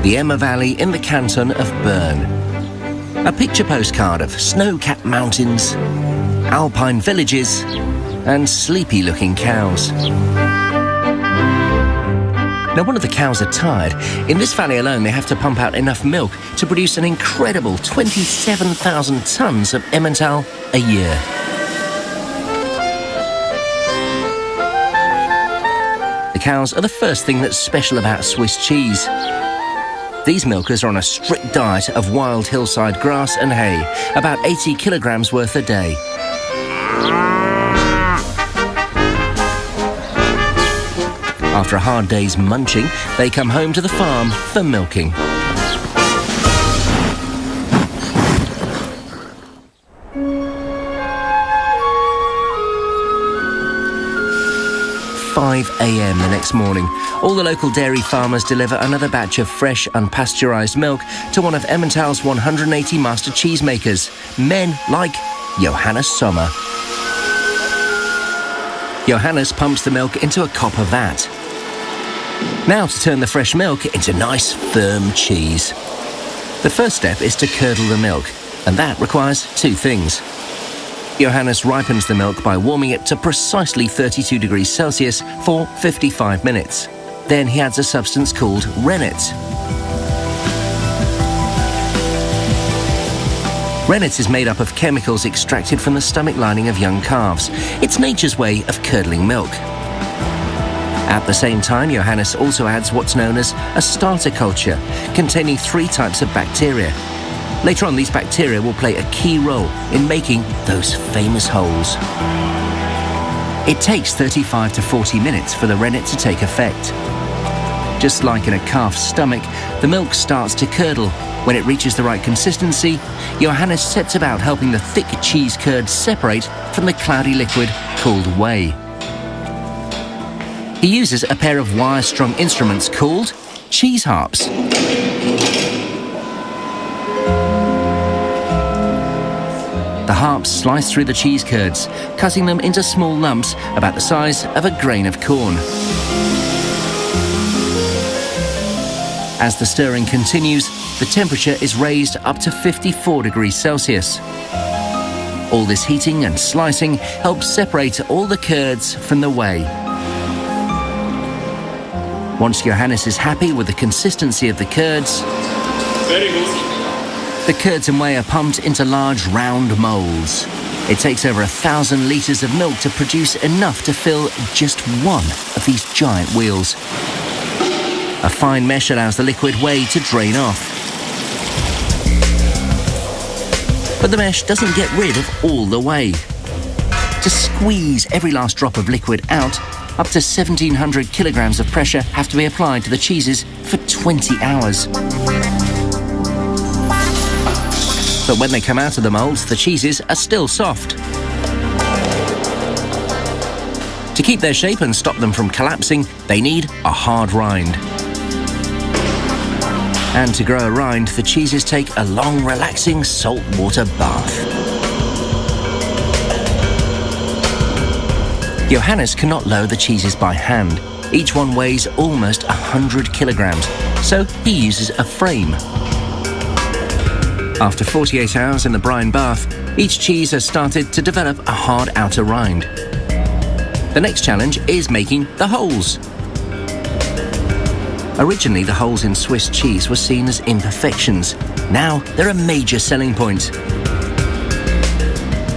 the Emma Valley in the canton of Bern. A picture postcard of snow-capped mountains, alpine villages, and sleepy-looking cows. Now, one of the cows are tired. In this valley alone, they have to pump out enough milk to produce an incredible 27,000 tonnes of Emmental a year. The cows are the first thing that's special about Swiss cheese. These milkers are on a strict diet of wild hillside grass and hay, about 80 kilograms worth a day. After a hard day's munching, they come home to the farm for milking. "5 a.m. the next morning, all the local dairy farmers deliver another batch of fresh, unpasteurised milk to one of Emmental's 180 master cheesemakers, men like Johannes Sommer. Johannes pumps the milk into a copper vat. Now to turn the fresh milk into nice, firm cheese. The first step is to curdle the milk, and that requires two things. Johannes ripens the milk by warming it to precisely 32 degrees Celsius for 55 minutes. Then he adds a substance called rennet. Rennet is made up of chemicals extracted from the stomach lining of young calves. It's nature's way of curdling milk. At the same time, Johannes also adds what's known as a starter culture, containing 3 types of bacteria. Later on, these bacteria will play a key role in making those famous holes. It takes 35 to 40 minutes for the rennet to take effect. Just like in a calf's stomach, the milk starts to curdle. When it reaches the right consistency, Johannes sets about helping the thick cheese curd separate from the cloudy liquid called whey. He uses a pair of wire-strung instruments called cheese harps. The harps slice through the cheese curds, cutting them into small lumps about the size of a grain of corn. As the stirring continues, the temperature is raised up to 54 degrees Celsius. All this heating and slicing helps separate all the curds from the whey. Once Johannes is happy with the consistency of the curds, very good. The curds and whey are pumped into large round moulds. It takes over 1,000 litres of milk to produce enough to fill just one of these giant wheels. A fine mesh allows the liquid whey to drain off. But the mesh doesn't get rid of all the whey. To squeeze every last drop of liquid out, up to 1,700 kilograms of pressure have to be applied to the cheeses for 20 hours. But when they come out of the moulds, the cheeses are still soft. To keep their shape and stop them from collapsing, they need a hard rind. And to grow a rind, the cheeses take a long, relaxing saltwater bath. Johannes cannot lower the cheeses by hand. Each one weighs almost 100 kilograms, so he uses a frame. After 48 hours in the brine bath, each cheese has started to develop a hard outer rind. The next challenge is making the holes. Originally, the holes in Swiss cheese were seen as imperfections. Now, they're a major selling point.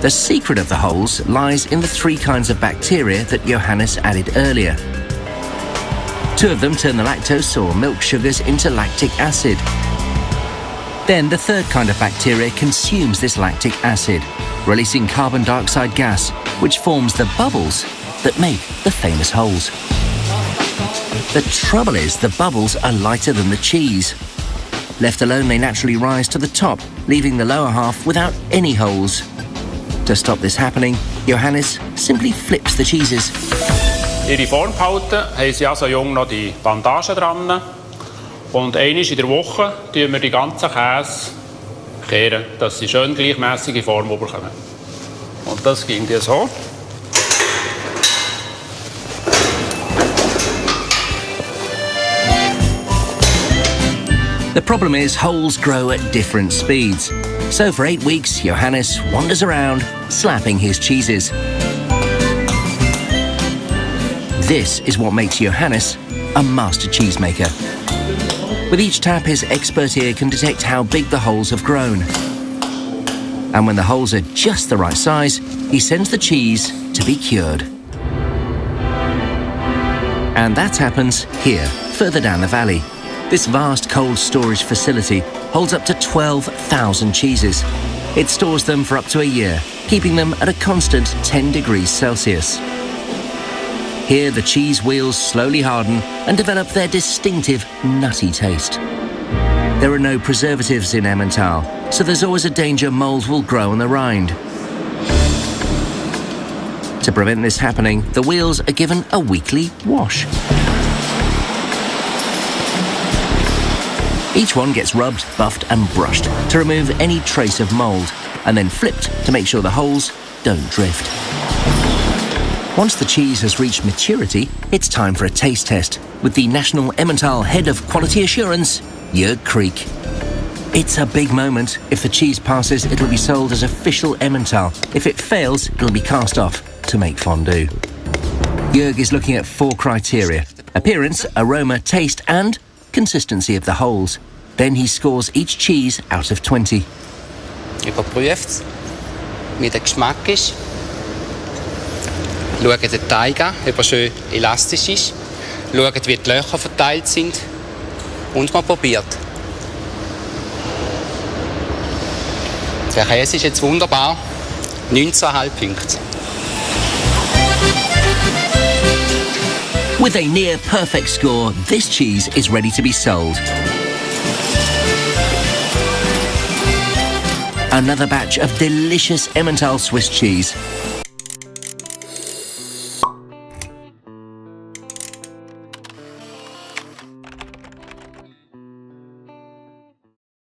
The secret of the holes lies in the 3 kinds of bacteria that Johannes added earlier. 2 of them turn the lactose or milk sugars into lactic acid. Then the 3rd kind of bacteria consumes this lactic acid, releasing carbon dioxide gas, which forms the bubbles that make the famous holes. The trouble is the bubbles are lighter than the cheese. Left alone, they naturally rise to the top, leaving the lower half without any holes. To stop this happening, Johannes simply flips the cheeses. Ihre Form behalten, haben sie also jung noch die Bandagen dran. Und einmal in der Woche kehren wir die ganzen Käse, dass sie schön gleichmäßige Form bekommen. Und das ging dir so. The problem is holes grow at different speeds. So for 8 weeks, Johannes wanders around, slapping his cheeses. This is what makes Johannes a master cheesemaker. With each tap, his expert ear can detect how big the holes have grown. And when the holes are just the right size, he sends the cheese to be cured. And that happens here, further down the valley. This vast cold storage facility holds up to 12,000 cheeses. It stores them for up to a year, keeping them at a constant 10 degrees Celsius. Here, the cheese wheels slowly harden and develop their distinctive nutty taste. There are no preservatives in Emmental, so there's always a danger mould will grow on the rind. To prevent this happening, the wheels are given a weekly wash. Each one gets rubbed, buffed and brushed to remove any trace of mould, and then flipped to make sure the holes don't drift. Once the cheese has reached maturity, it's time for a taste test with the National Emmental Head of Quality Assurance, Jörg Kriek. It's a big moment. If the cheese passes, it'll be sold as official Emmental. If it fails, it'll be cast off to make fondue. Jörg is looking at 4 criteria: appearance, aroma, taste and consistency of the holes. Then he scores each cheese out of 20. Überprüft, wie der Geschmack ist. Schaut den Teig an, ob er schön elastisch ist. Schaut, wie die Löcher verteilt sind. Und man probiert. Der Käse ist jetzt wunderbar. 19,5 Punkte. With a near perfect score, this cheese is ready to be sold. Another batch of delicious Emmental Swiss cheese.